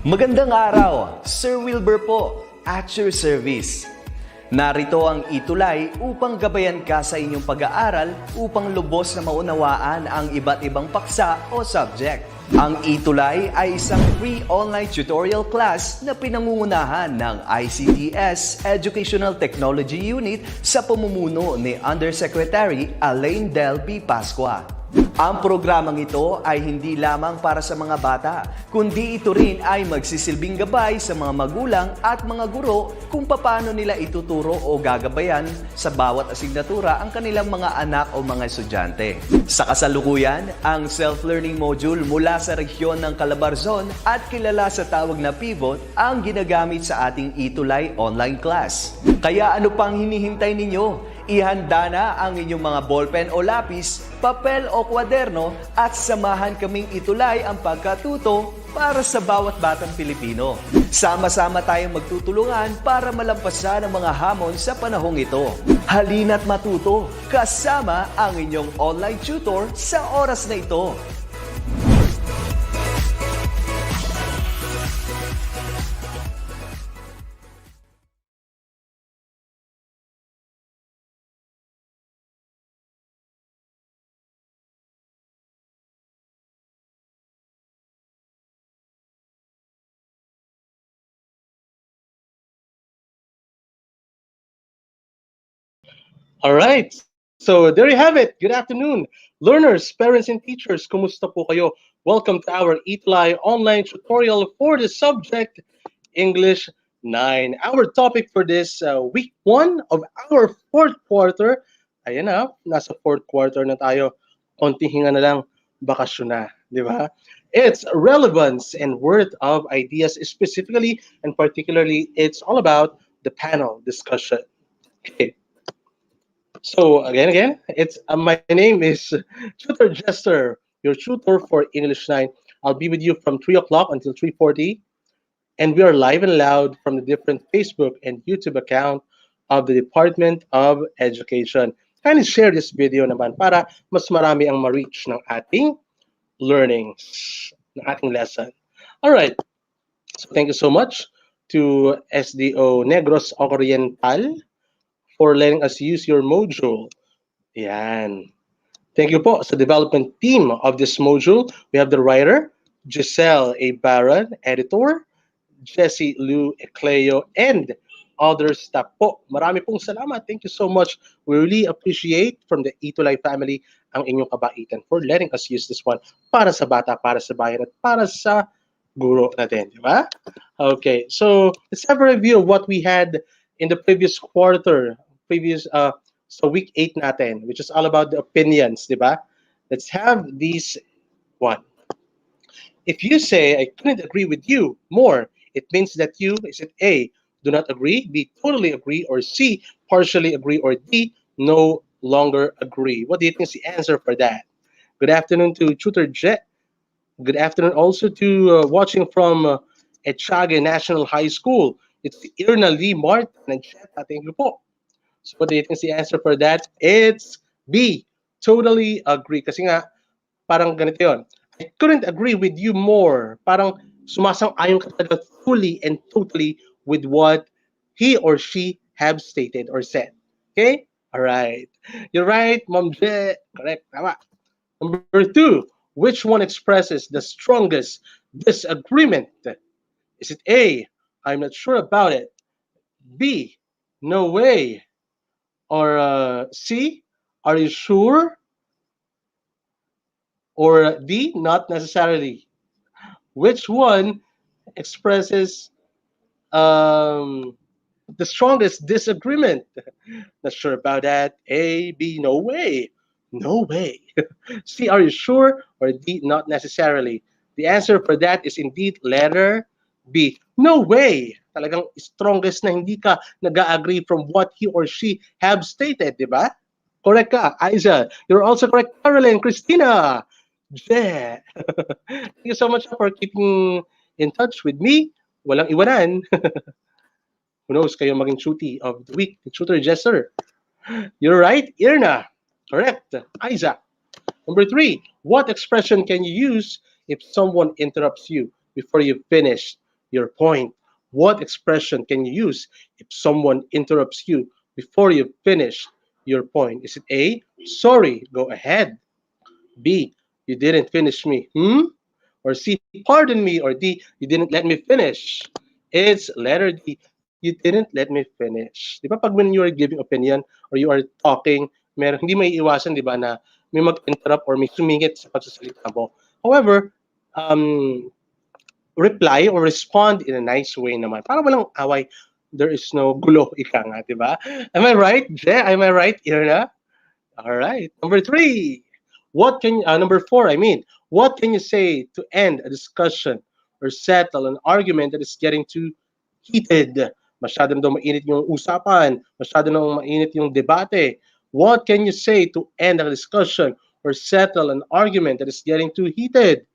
Magandang araw, Sir Wilbur po, at your service. Narito ang ETUlay upang gabayan ka sa inyong pag-aaral upang lubos na maunawaan ang iba't ibang paksa o subject. Ang ETUlay ay isang free online tutorial class na pinangungunahan ng DepEd Educational Technology Unit sa pamumuno ni Undersecretary Elaine Del B. Pascua. Ang programang ito ay hindi lamang para sa mga bata, kundi ito rin ay magsisilbing gabay sa mga magulang at mga guro kung paano nila ituturo o gagabayan sa bawat asignatura ang kanilang mga anak o mga estudyante. Sa kasalukuyan, ang self-learning module mula sa rehiyon ng Calabarzon at kilala sa tawag na pivot ang ginagamit sa ating ETUlay online class. Kaya ano pang hinihintay ninyo? Ihanda na ang inyong mga ballpen o lapis, papel o kwaderno at samahan kaming itulay ang pagkatuto para sa bawat batang Pilipino. Sama-sama tayong magtutulungan para malampasan ang mga hamon sa panahong ito. Halina't matuto kasama ang inyong online tutor sa oras na ito. All right. So there you have it. Good afternoon, learners, parents, and teachers. Kumusta po kayo? Welcome to our ETUlay online tutorial for the subject English 9. Our topic for this week 1 of our fourth quarter. Ayan na, nasa fourth quarter na tayo. Konting hinga na lang, bakasyon na, di ba? It's relevance and worth of ideas specifically and particularly it's all about the panel discussion. Okay. So again, it's my name is Tutor Jester, your tutor for English 9. I'll be with you from 3 o'clock until 3:40, and we are live and loud from the different Facebook and YouTube account of the Department of Education. Kindly share this video naman para mas marami ang ma-reach ng ating learnings, ng ating lesson. All right. So thank you so much to SDO Negros Oriental for letting us use your module. Yan. Thank you po sa development team of this module. We have the writer, Giselle A. Baron, editor, Jessie Lou Ecleo, and other staff po. Marami pong salamat. Thank you so much. We really appreciate from the ETUlay family ang inyong kabaitan for letting us use this one para sa bata, para sa bayan, at para sa guro natin. Di ba? Okay. So, let's have a review of what we had in the previous quarter, so week 8 natin, which is all about the opinions, di ba? Let's have these one. If you say, I couldn't agree with you more, it means that you, is it A, do not agree, B, totally agree, or C, partially agree, or D, no longer agree. What do you think is the answer for that? Good afternoon to Tutor Jet. Good afternoon also to watching from Etchage National High School. It's Irna Lee Martin and Jet. Thank you po. So what do you think is the answer for that? It's B. Totally agree. Kasi nga, parang ganito yun. I couldn't agree with you more. Parang sumasang-ayon ka talaga fully and totally with what he or she have stated or said. Okay? All right. You're right, Ma'am Je. Correct. Tama. Number 2. Which one expresses the strongest disagreement? Is it A, I'm not sure about it, B, no way, or C, are you sure, or D, not necessarily? Which one expresses the strongest disagreement? Not sure about that. A, B, no way. No way. C, are you sure, or D, not necessarily? The answer for that is indeed letter B. No way. Talagang strongest na hindi ka nag-agree from what he or she have stated, di ba? Correct ka, Aiza. You're also correct, Caroline, Christina. Yeah. Thank you so much for keeping in touch with me. Walang iwanan. Who knows, kayo maging tuti of the week, the tutor jester. You're right, Irna. Correct, Aiza. Number 3, what expression can you use if someone interrupts you before you finish your point. What expression can you use if someone interrupts you before you finish your point? Is it A, sorry, go ahead? B, you didn't finish me. Or C, pardon me. Or D, you didn't let me finish. It's letter D, you didn't let me finish. Di ba pag when you are giving opinion or you are talking, hindi may iwasan, di ba, na may mag-interrupt or may sumingit sa pagsasalita mo. However, um, reply or respond in a nice way naman. Para walang away. There is no gulo, ika nga, di ba? Am I right, Je? Am I right, Irna? All right. Number three. Number four, I mean, what can you say to end a discussion or settle an argument that is getting too heated? Masyado na daw mainit yung usapan. Masyado na mainit yung debate. What can you say to end a discussion or settle an argument that is getting too heated?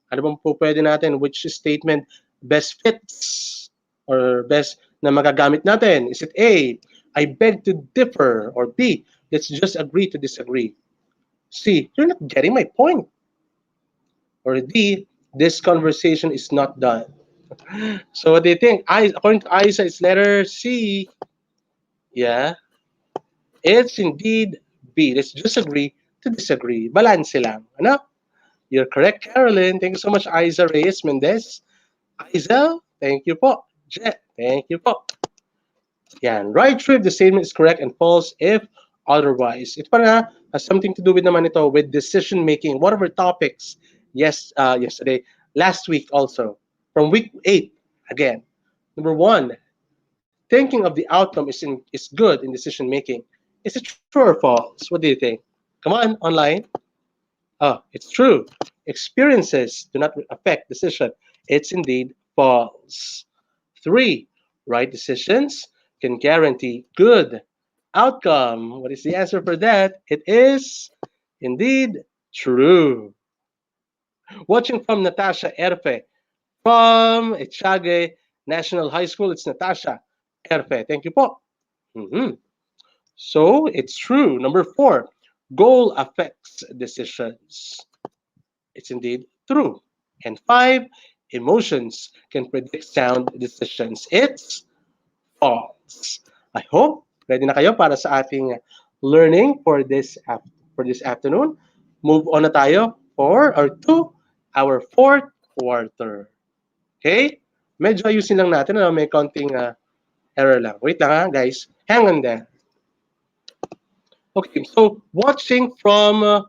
Ano bang po pwede natin? Which statement best fits or best na magagamit natin? Is it A, I beg to differ? Or B, let's just agree to disagree? C, you're not getting my point. Or D, this conversation is not done. So what do you think? According to Isa, it's letter C. Yeah, it's indeed B. Let's just agree to disagree. Balance lang. Ano? You're correct, Carolyn. Thank you so much, Isa Reyes Mendez. Isa, thank you po. Jet, thank you po. Yan. Right trip, the statement is correct and false if otherwise. Ito pa na, has something to do with naman ito with decision making. Whatever topics, yesterday, last week also, from week 8, again. Number 1, thinking of the outcome is good in decision making. Is it true or false? What do you think? Come on, online. Oh, it's true. Experiences do not affect decision. It's indeed false. 3, right decisions can guarantee good outcome. What is the answer for that? It is indeed true. Watching from Natasha Erfe from Echage National High School. It's Natasha Erfe. Thank you po. So it's true. Number 4, goal affects decisions. It's indeed true. And 5, emotions can predict sound decisions. It's false. I hope ready na kayo para sa ating learning for this afternoon. Move on na tayo to our fourth quarter. Okay? Medyo ayusin lang natin. May konting error lang. Wait lang ha, guys. Hang on there. Okay, so watching from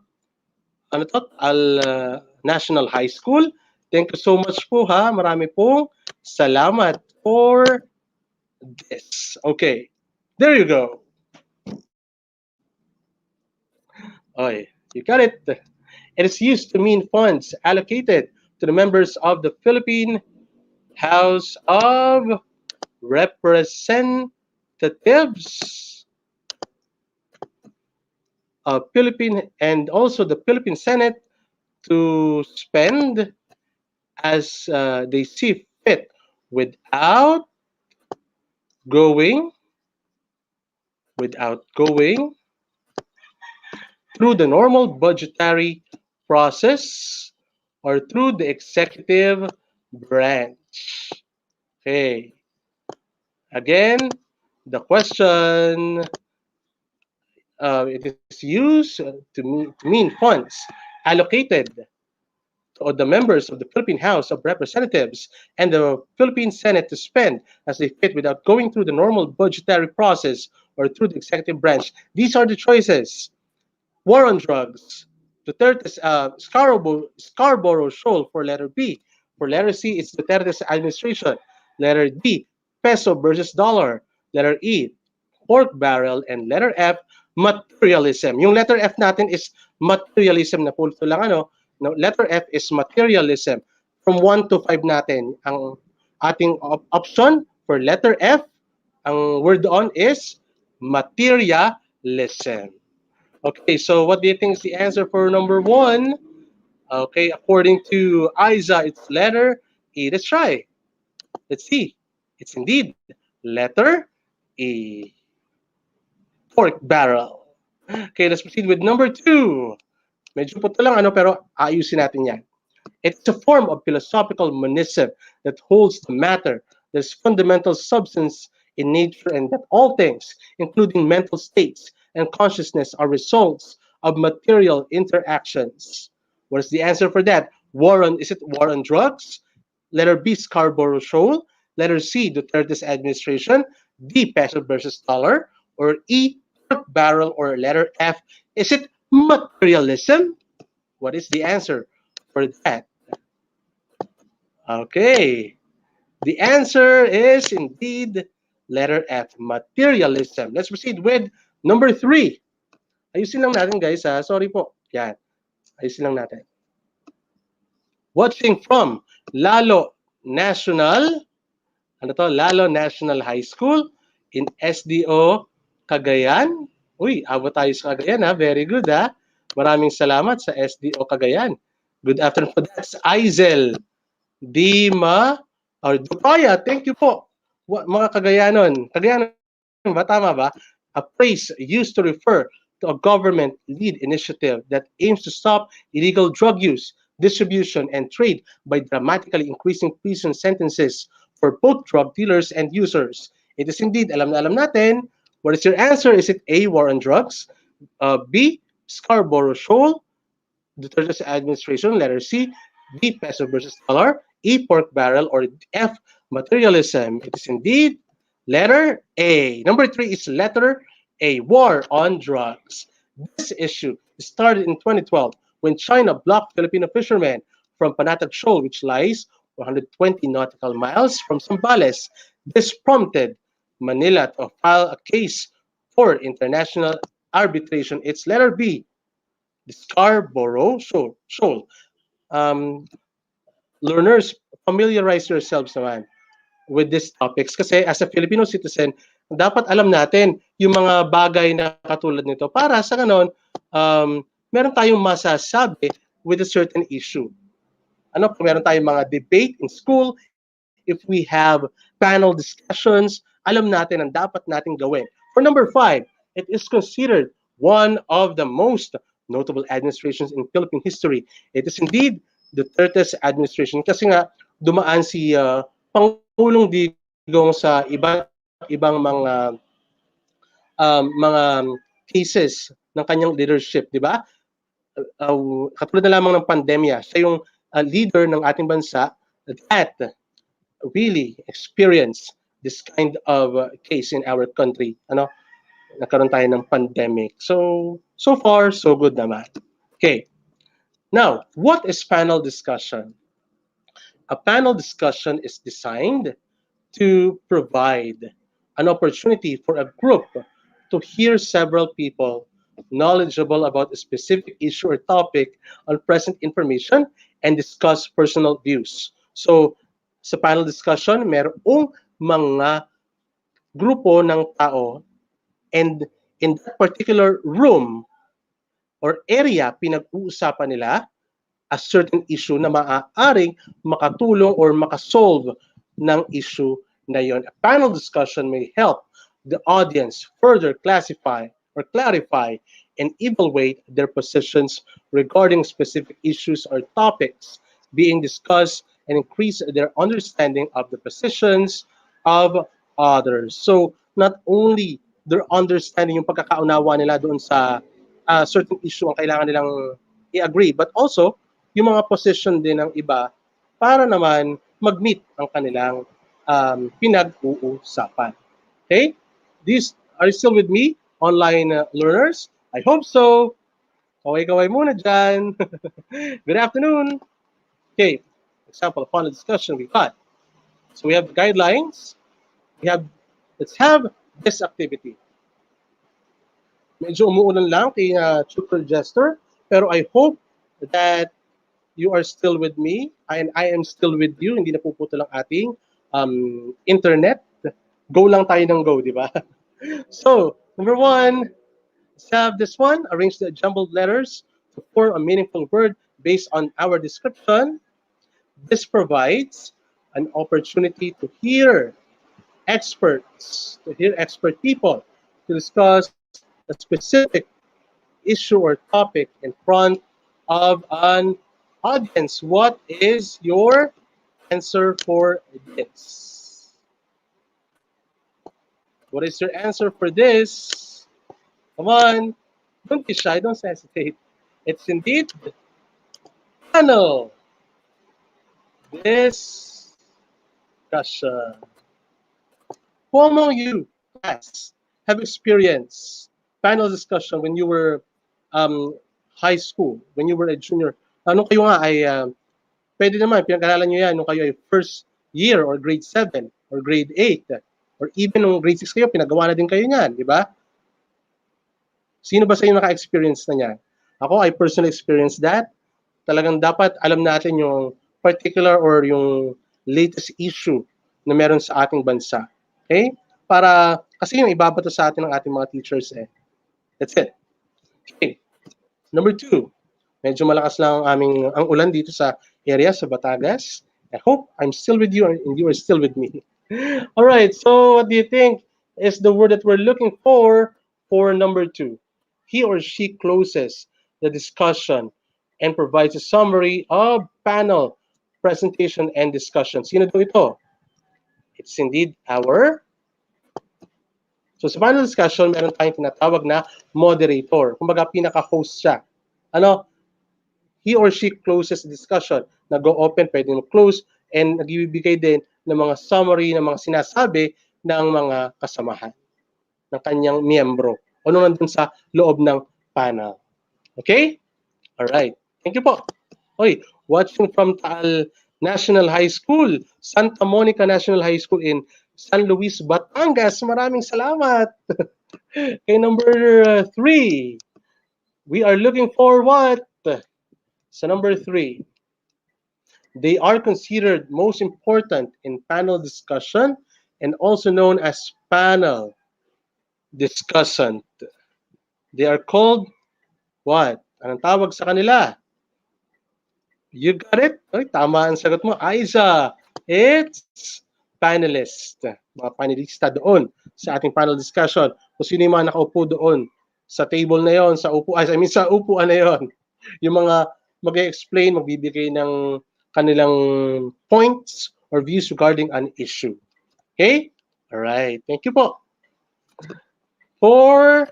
National High School. Thank you so much po ha. Marami pong salamat for this. Okay, there you go. Okay, you got it. It is used to mean funds allocated to the members of the Philippine House of Representatives, and also the Philippine Senate to spend as they see fit without going through the normal budgetary process or through the executive branch. Okay. Again, the question, it is used to mean funds allocated to the members of the Philippine House of Representatives and the Philippine Senate to spend as they fit without going through the normal budgetary process or through the executive branch. These are the choices. War on drugs. Duterte's Scarborough Shoal for letter B. For letter C, it's Duterte's administration. Letter D, peso versus dollar. Letter E, pork barrel. And letter F, materialism. Yung letter F natin is materialism na pulto lang ano. No, letter F is materialism. From 1 to 5 natin. Ang ating option for letter F, ang word on is materialism. Okay, so what do you think is the answer for number 1? Okay, according to Isa, it's letter E. Let's try. Let's see. It's indeed letter E. Pork barrel. Okay, let's proceed with number 2. Medyo puto lang pero ayusin natin yan. It's a form of philosophical monism that holds the matter, there's fundamental substance in nature, and that all things, including mental states and consciousness, are results of material interactions. What is the answer for that? Is it war on drugs? Letter B, Scarborough Shoal. Letter C, Duterte's administration. D, peso versus dollar. Or E, pork barrel. Or letter F, is it materialism? What is the answer for that? Okay. The answer is indeed letter F, materialism. Let's proceed with number 3. Ayusin lang natin guys ha. Sorry po. Yan. Ayusin lang natin. Watching from Lalo National, ano to? Lalo National High School in SDO Cagayan. Uy, abot tayo sa Cagayan ha. Very good ha. Maraming salamat sa SDO Cagayan. Good afternoon po. That's Aizel Dima or Dupaya. Thank you po. Mga Cagayanon. Cagayanon ba? Tama ba? A phrase used to refer to a government-led initiative that aims to stop illegal drug use, distribution, and trade by dramatically increasing prison sentences for both drug dealers and users. It is indeed, alam na alam natin. What is your answer? Is it A, war on drugs? B, Scarborough Shoal? Duterte's administration? Letter C, D, peso versus dollar? E, pork barrel? Or F, materialism? It is indeed letter A. Number 3 is letter A, war on drugs. This issue started in 2012 when China blocked Filipino fishermen from Panatag Shoal, which lies 120 nautical miles from Zambales. This prompted Manila to file a case for international arbitration. It's letter B, the Scarborough Shoal. Um, Learners, familiarize yourselves naman with these topics kasi as a Filipino citizen, dapat alam natin yung mga bagay na katulad nito para sa ganon, meron tayong masasabi with a certain issue. Ano, kung meron tayong mga debate in school, if we have panel discussions, alam natin ang dapat nating gawin. For number 5, it is considered one of the most notable administrations in Philippine history. It is indeed the Duterte's administration kasi nga dumaan si Pangulong Digong sa iba't ibang mga cases ng kanyang leadership, di ba? Katulad na lamang ng pandemya, siya yung leader ng ating bansa that really experienced this kind of case in our country. Ano? Nagkaroon tayo ng pandemic. So far, so good naman. Okay. Now, what is panel discussion? A panel discussion is designed to provide an opportunity for a group to hear several people knowledgeable about a specific issue or topic on present information and discuss personal views. So, sa panel discussion, merong mga grupo ng tao and in that particular room or area, pinag-uusapan nila a certain issue na maaaring makatulong or makasolve ng issue na yon. A panel discussion may help the audience further classify or clarify and evaluate their positions regarding specific issues or topics being discussed and increase their understanding of the positions of others. So not only their understanding, yung pagkakaunawa nila doon sa certain issue ang kailangan nilang i-agree, but also yung mga position din ng iba para naman mag-meet ang kanilang pinag-uusapan. Okay? Are you still with me, online learners? I hope so. Kaway-kaway muna dyan. Good afternoon. Okay, example of panel discussion we got. So we have the guidelines. Let's have this activity. Medyo umuulan lang kay Tutor Jester, pero I hope that you are still with me and I am still with you. Hindi napuputol ang ating internet. Go lang tayo ng go, di ba? So, number 1, let's have this one. Arrange the jumbled letters to form a meaningful word based on our description. This provides an opportunity to hear expert people to discuss a specific issue or topic in front of an Audience, what is your answer for this? What is your answer for this? Come on. Don't be shy. Don't hesitate. It's indeed panel discussion. Who among you, class, have experienced panel discussion when you were high school, when you were a junior? Ano kayo nga ay, pwede naman, pinag-aralan nyo yan nung kayo ay first year or grade 7 or grade 8 or even nung grade 6 kayo, pinagawa na din kayo niyan, di ba? Sino ba sa inyo naka-experience na niyan? Ako, I personally experienced that. Talagang dapat alam natin yung particular or yung latest issue na meron sa ating bansa. Okay? Para, kasi yung ibabato sa atin ng ating mga teachers eh. That's it. Okay. Number 2. Medyo malakas lang ang ulan dito sa area, sa Batangas. I hope I'm still with you and you are still with me. All right, so what do you think is the word that we're looking for number 2? He or she closes the discussion and provides a summary of panel presentation and discussion. Sino daw ito? It's indeed our... So sa panel discussion, meron tayong tinatawag na moderator. Kumbaga, pinaka-host siya. Ano? He or she closes the discussion. Nag-open, pwede mag-close, and nagbibigay din ng mga summary, ng mga sinasabi ng mga kasamahan ng kanyang miyembro o nung nandun sa loob ng panel. Okay? Alright. Thank you po. Okay, watching from Taal National High School, Santa Monica National High School in San Luis, Batangas. Maraming salamat. Okay, number 3. We are looking for what? So number 3. They are considered most important in panel discussion and also known as panel discussant. They are called what? Anong tawag sa kanila? You got it? Ay, tama ang sagot mo. Aiza, it's panelist. Mga panelista doon sa ating panel discussion. Kung sino yung mga nakaupo doon sa table na yon, sa upuan na yon. Yung mga mag-explain, magbibigay ng kanilang points or views regarding an issue. Okay? Alright. Thank you po. For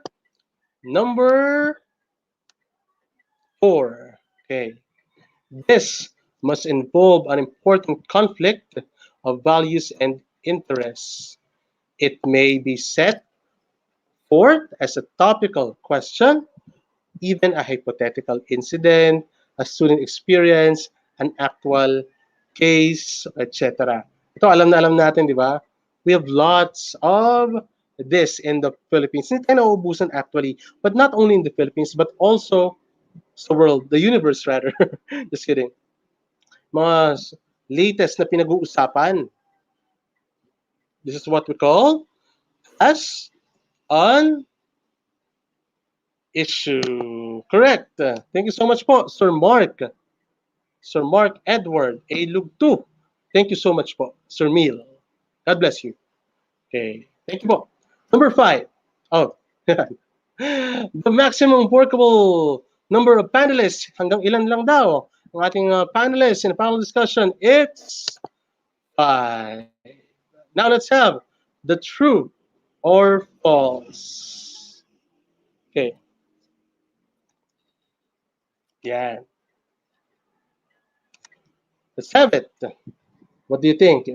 number 4. Okay. This must involve an important conflict of values and interests. It may be set forth as a topical question, even a hypothetical incident, a student experience, an actual case, etc. Ito alam na alam natin, di ba? We have lots of this in the Philippines. Hindi tayo nauubusan actually, but not only in the Philippines, but also sa world, the universe rather. Just kidding. Mga latest na pinag-uusapan. This is what we call as an issue. Correct. Thank you so much po, Sir Mark. Sir Mark Edward A. Lugtu. Thank you so much po, Sir Neil. God bless you. Okay. Thank you po. Number 5. Oh. The maximum workable number of panelists, hanggang ilan lang daw ang ating panelists in a panel discussion? It's 5. Now let's have the true or false. Okay. Yeah. Let's have it. What do you think?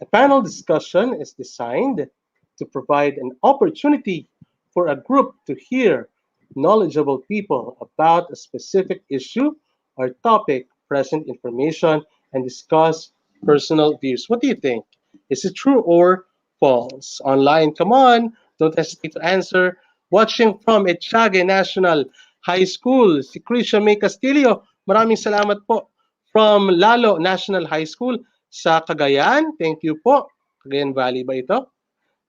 A panel discussion is designed to provide an opportunity for a group to hear knowledgeable people about a specific issue or topic, present information, and discuss personal views. What do you think? Is it true or false? Online, come on. Don't hesitate to answer. Watching from Etchage National High School, si Krisha May Castillo. Maraming salamat po. From Lalo National High School sa Cagayan. Thank you po. Cagayan Valley ba ito?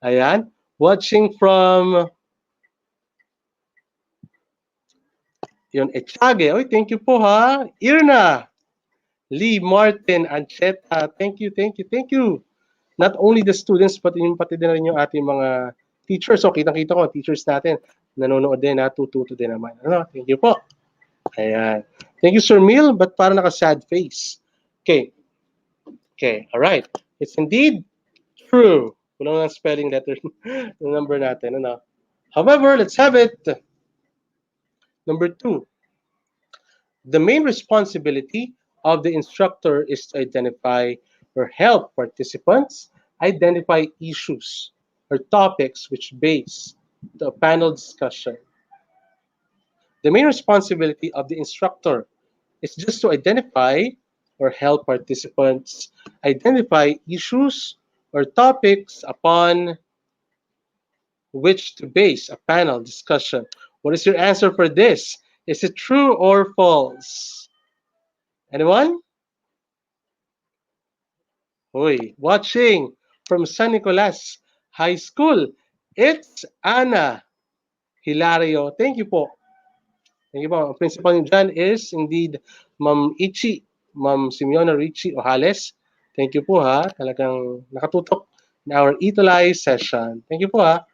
Ayan. Watching from yun, Etchage. Oy, thank you po ha. Irna. Lee Martin Ancheta. Thank you, thank you, thank you. Not only the students, pati din rin yung ating mga teachers. So, kitang-kita ko, teachers natin, nanonood din, natututo din naman. Ano? Thank you po. Ayan. Thank you, Sir Mil, but para naka-sad face. Okay. Okay, all right. It's indeed true. Kulang ng spelling letter ng number natin. Ano? However, let's have it. Number 2. The main responsibility of the instructor is to identify or help participants identify issues or topics which base the panel discussion. The main responsibility of the instructor is just to identify or help participants identify issues or topics upon which to base a panel discussion. What is your answer for this? Is it true or false? Anyone? Hoy, watching from San Nicolas High School. It's Ana Hilario. Thank you po. Thank you po. Ang principal niyo dyan is indeed Ma'am Ichi, Ma'am Simeona Richie Ojales. Thank you po ha. Talagang nakatutok na our ETUlay session. Thank you po ha.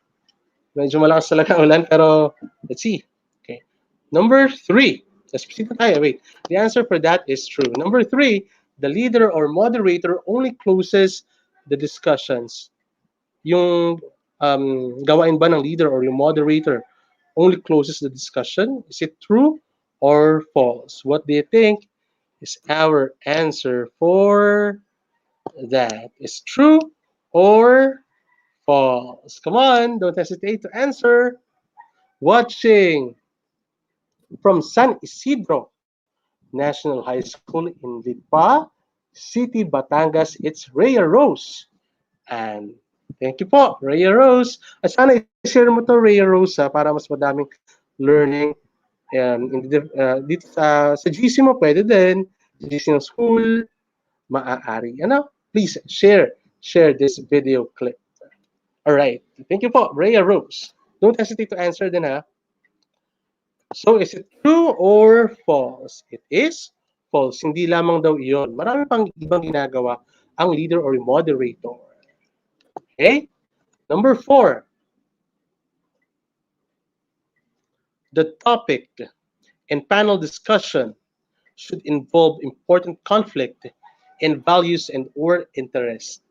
Medyo malakas talaga ang ulan pero let's see. Okay. Number 3. Let's proceed na tayo. Wait. The answer for that is true. Number 3, the leader or moderator only closes the discussions. Yung gawain ba ng leader or yung moderator only closes the discussion? Is it true or false? What do you think is our answer for that? Is true or false? Come on, don't hesitate to answer. Watching from San Isidro National High School in Lipa City, Batangas, it's Rhea Rose. And thank you po, Rhea Rose. At sana i-share mo to, Rhea Rose, para mas madaming learning. Dito sa GC mo, pwede din. Sa GC ng school, maaari. Ano? Please share this video clip. Alright. Thank you po, Rhea Rose. Don't hesitate to answer din ha. So, is it true or false? It is false. Hindi lamang daw iyon. Marami pang ibang ginagawa ang leader or moderator. Okay? Number 4. The topic and panel discussion should involve important conflict in values and or interest.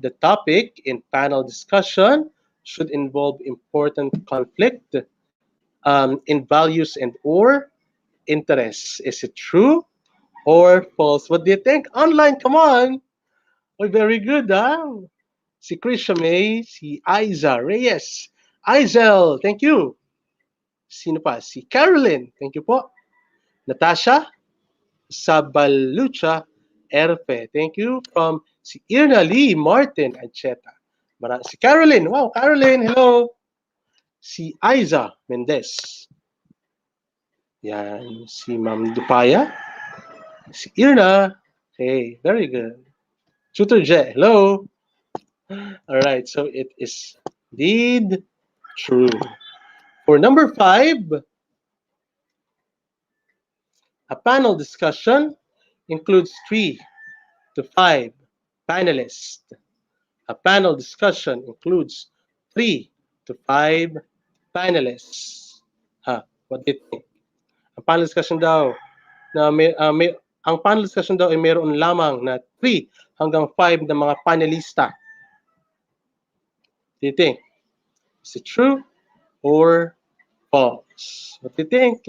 The topic in panel discussion should involve important conflict in values and or interests. Is it true or false? What do you think? Online, come on! Oh, very good, huh? Si Krisha May, si Aiza Reyes. Aizel, thank you. Sino pa? Si Caroline, thank you po. Natasha Sabalucha Erpe, thank you. From si Irna Lee Martin Ancheta. Si Caroline, wow, Caroline, hello. Si Aiza Mendez. Yan, si Ma'am Dupaya. Si Irna. Hey, very good. Shooter J, hello. All right, so it is indeed true. For number 5, a panel discussion includes 3 to 5 panelists. A panel discussion includes 3 to 5 panelists. What do you think? Ang panel discussion daw na ang panel discussion daw ay mayroon lamang na 3 hanggang 5 na mga panelista. Do you think? Is it true or false? What do you think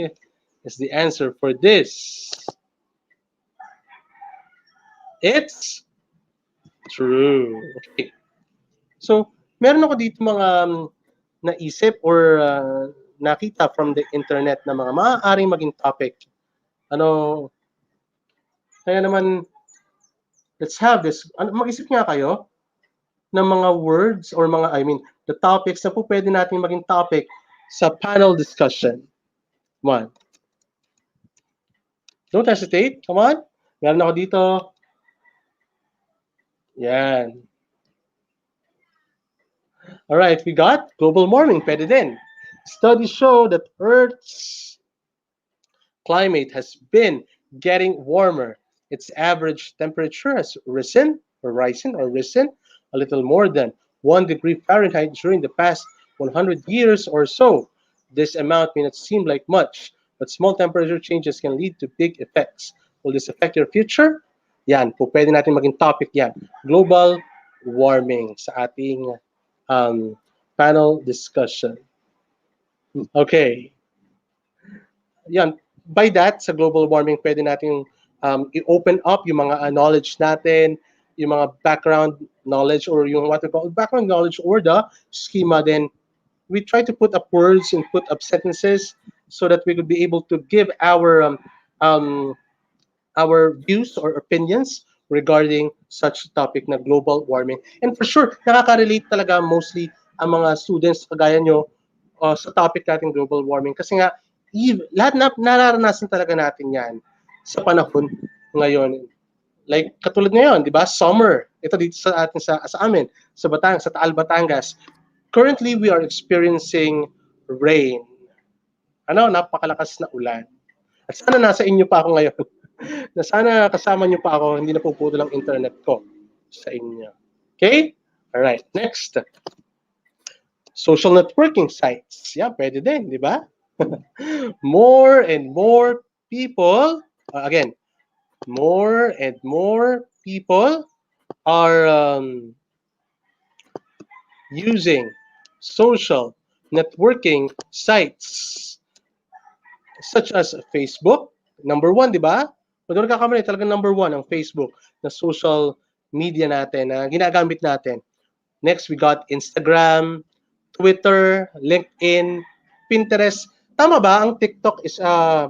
is the answer for this? It's true. Okay. So, meron ako dito mga naisip or nakita from the internet na mga maaaring maging topic. Ano, kaya naman, let's have this. Mag-isip nga kayo ng mga words or mga, the topics na po pwede natin maging topic sa panel discussion. Come on. Don't hesitate. Come on. Meron ako dito. Yan. All right, we got global warming. Pwede din. Studies show that Earth's climate has been getting warmer. Its average temperature has risen a little more than 1 degree Fahrenheit during the past 100 years or so. This amount may not seem like much, but small temperature changes can lead to big effects. Will this affect your future? Yan, po pwede natin maging topic yan. Global warming sa ating um, panel discussion. Okay. Yan. By that, sa global warming, pwede natin i-open up yung mga knowledge natin, yung mga background knowledge or yung what we call background knowledge or the schema. Then we try to put up words and put up sentences so that we could be able to give um, our views or opinions regarding such topic na global warming. And for sure, nakaka-relate talaga mostly ang mga students kagaya nyo sa topic natin global warming. Kasi nga, lahat na nararanasan talaga natin yan sa panahon ngayon. Like katulad ngayon, 'di ba? Summer. Ito dito sa atin sa amin, sa sa Taal Batangas. Currently we are experiencing rain. Ano, napakalakas na ulan. At sana nasa inyo pa ako ngayon. Na sana kasama niyo pa ako, hindi na puputol ang internet ko sa inyo. Okay? All right. Next. Social networking sites. Yeah, pwede din, 'di ba? More and more people, again, more and more people are using social networking sites such as Facebook. Number one, di ba? Kung doon kakamali, talagang number one ang Facebook na social media natin na ginagamit natin. Next, we got Instagram, Twitter, LinkedIn, Pinterest. Tama ba? Ang TikTok is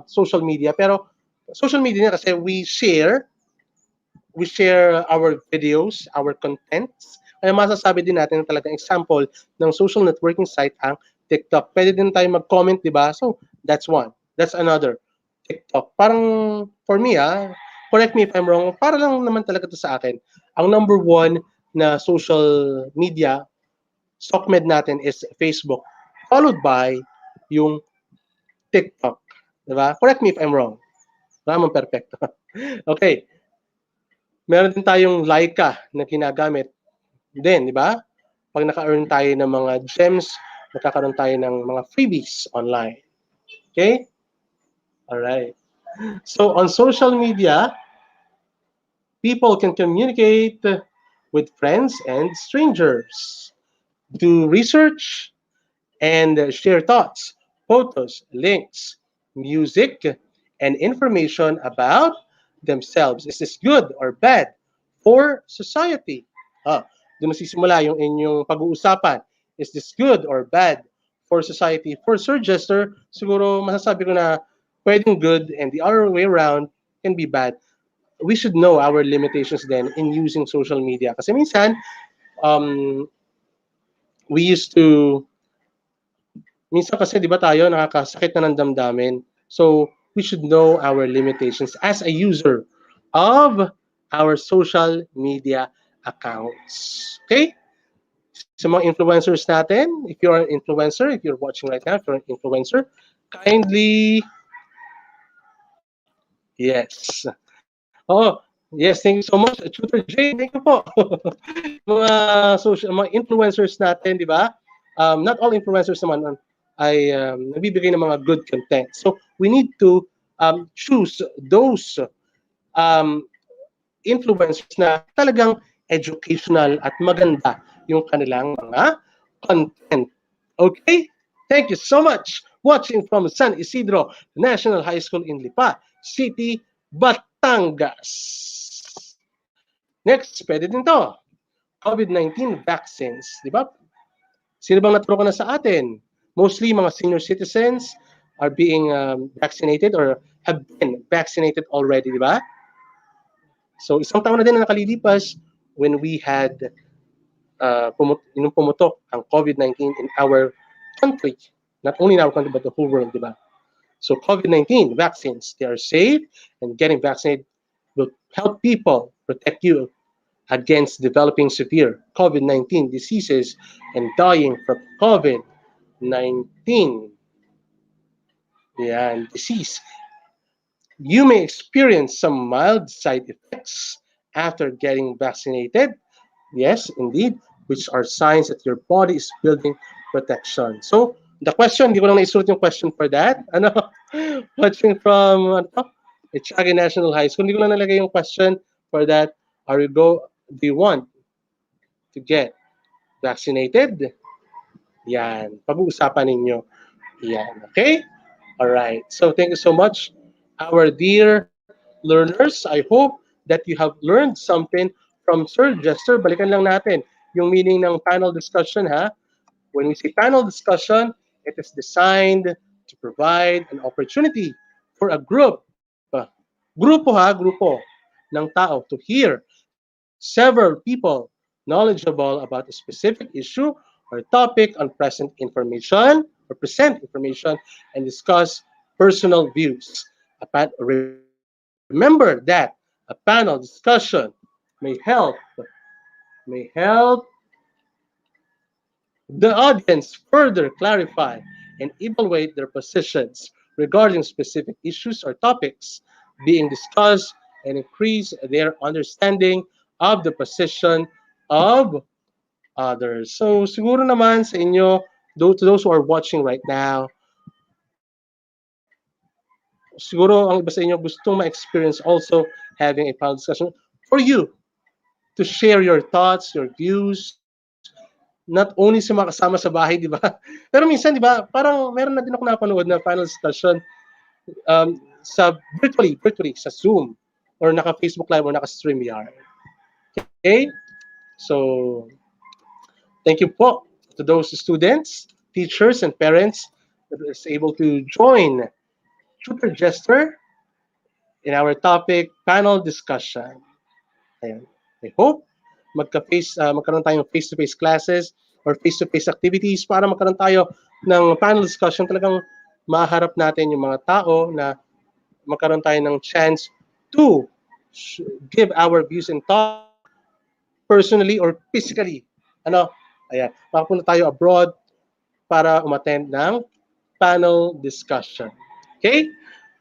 social media. Pero social media na kasi we share our videos, our contents. Kaya masasabi din natin na talagang example ng social networking site ang TikTok. Pwede din tayo mag-comment, di ba? So, that's one. That's another. TikTok. Parang, for me, correct me if I'm wrong, para lang naman talaga to sa akin. Ang number one na social media, SOCMED natin is Facebook, followed by yung TikTok. Di ba? Correct me if I'm wrong. Wala man perfecto. Okay. Meron din tayong Laika na ginagamit din, di ba? Pag naka-earn tayo ng mga gems, nakakaroon tayo ng mga freebies online. Okay? Alright. So, on social media, people can communicate with friends and strangers, do research, and share thoughts, photos, links, music, and information about themselves. Is this good or bad for society? Doon nasisimula yung inyong pag-uusapan. Is this good or bad for society? For Sir Jester, siguro masasabi ko na pwedeng good and the other way around can be bad. We should know our limitations then in using social media. Kasi minsan, we used to minsan kasi di ba tayo nakakasakit na ng damdamin. So we should know our limitations as a user of our social media accounts. Okay? Sa mga influencers natin, if you're an influencer, if you're watching right now, if you're an influencer, kindly, yes. Oh, yes, thank you so much. Tutor Jane, thank you po. mga influencers natin, di ba? Not all influencers naman ay nagbibigay ng mga good content. So we need to choose those influencers na talagang educational at maganda yung kanilang mga content. Okay? Thank you so much. Watching from San Isidro National High School in Lipa City, Batangas. Next, pwede din to. COVID-19 vaccines. Di ba? Sino bang naturo ka na sa atin? Mostly mga senior citizens are being vaccinated or have been vaccinated already, di ba? So isang taon na din na nakalilipas when we had pumutok ang COVID-19 in our country. Not only in our country, but the whole world, di ba? So COVID-19 vaccines, they are safe, and getting vaccinated will help people protect you against developing severe COVID-19 diseases and dying from COVID-19 disease. You may experience some mild side effects after getting vaccinated. Yes, indeed, which are signs that your body is building protection. So, The question, hindi ko lang naisulat yung question for that. Ano? Watching from Etchage National High School. Hindi ko lang nalagay yung question for that. Do you want to get vaccinated? Yan. Pag-uusapan ninyo. Yan. Okay? Alright. So thank you so much, our dear learners. I hope that you have learned something from Sir Jester. Balikan lang natin yung meaning ng panel discussion, ha? When we say panel discussion, it is designed to provide an opportunity for a grupo ng tao to hear several people knowledgeable about a specific issue or topic on present information or present information and discuss personal views. Remember that a panel discussion may help the audience further clarify and evaluate their positions regarding specific issues or topics being discussed and increase their understanding of the position of others. So siguro naman sa inyo, to those who are watching right now, siguro ang iba sa inyo gustong ma-experience also having a panel discussion for you to share your thoughts, your views, not only sa mga kasama sa bahay, di ba? Pero minsan, di ba, parang meron na din ako napanood na panel discussion sa virtually, sa Zoom, or naka-Facebook Live, or naka-StreamYard. Okay? So, thank you po to those students, teachers, and parents that was able to join Tutor Jester in our topic, panel discussion. Ayan. I hope magkaroon tayong face-to-face classes or face-to-face activities para magkaroon tayo ng panel discussion. Talagang maharap natin yung mga tao na magkaroon tayo ng chance to give our views and thoughts personally or physically. Ayan. Makapunta tayo abroad para umattend ng panel discussion. Okay?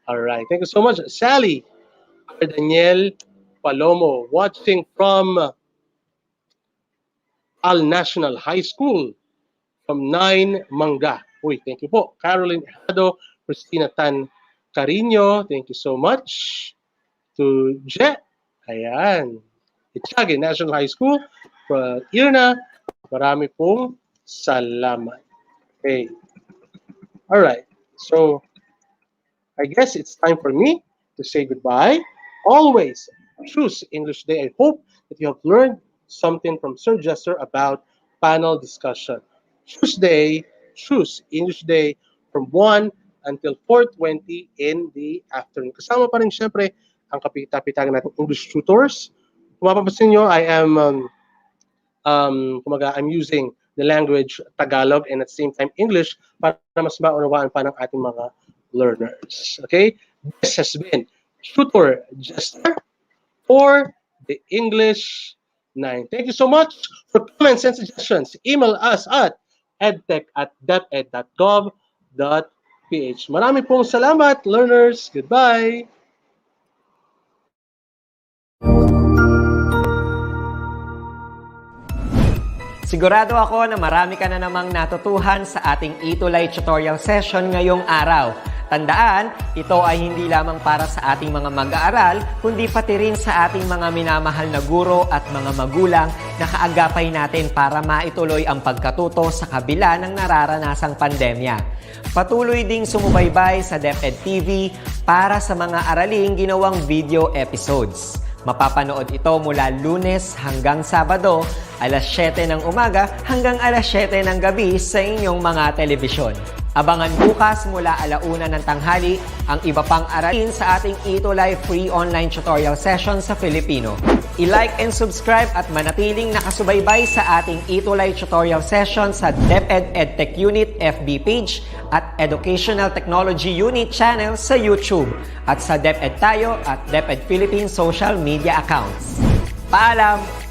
Alright. Thank you so much, Sally. Daniel Palomo, watching from Al National High School from 9 Manga. Uy, thank you po. Caroline Hado, Christina Tan Carino, thank you so much. To Jet, ayan. Etchage National High School from Irna, marami pong salamat. Okay. Alright. So, I guess it's time for me to say goodbye. Always choose English Day. I hope that you have learned something from Sir Jester about panel discussion. Choose English Day from 1 until 4:20 in the afternoon. Kasama pa rin syempre ang kapitapitagan natin English tutors. Kung mapapansin nyo, I'm using the language Tagalog and at the same time English para mas maunawaan pa ng ating mga learners. Okay? This has been Tutor Jester for the English 9. Thank you so much for comments and suggestions. Email us at edtech@deped.gov.ph. Marami pong salamat, learners. Goodbye. Sigurado ako na marami ka na namang natutuhan sa ating ETUlay tutorial session ngayong araw. Tandaan, ito ay hindi lamang para sa ating mga mag-aaral, kundi pati rin sa ating mga minamahal na guro at mga magulang na kaagapay natin para maituloy ang pagkatuto sa kabila ng nararanasang pandemya. Patuloy ding sumubaybay sa DepEd TV para sa mga araling ginawang video episodes. Mapapanood ito mula Lunes hanggang Sabado, alas 7 ng umaga hanggang alas 7 ng gabi sa inyong mga telebisyon. Abangan bukas mula 1:00 ng tanghali ang iba pang aralin sa ating ETUlay free online tutorial session sa Filipino. I-like and subscribe at manatiling nakasubaybay sa ating ETUlay tutorial session sa DepEd Edtech Unit FB page at Educational Technology Unit channel sa YouTube at sa DepEd Tayo at DepEd Philippines social media accounts. Paalam!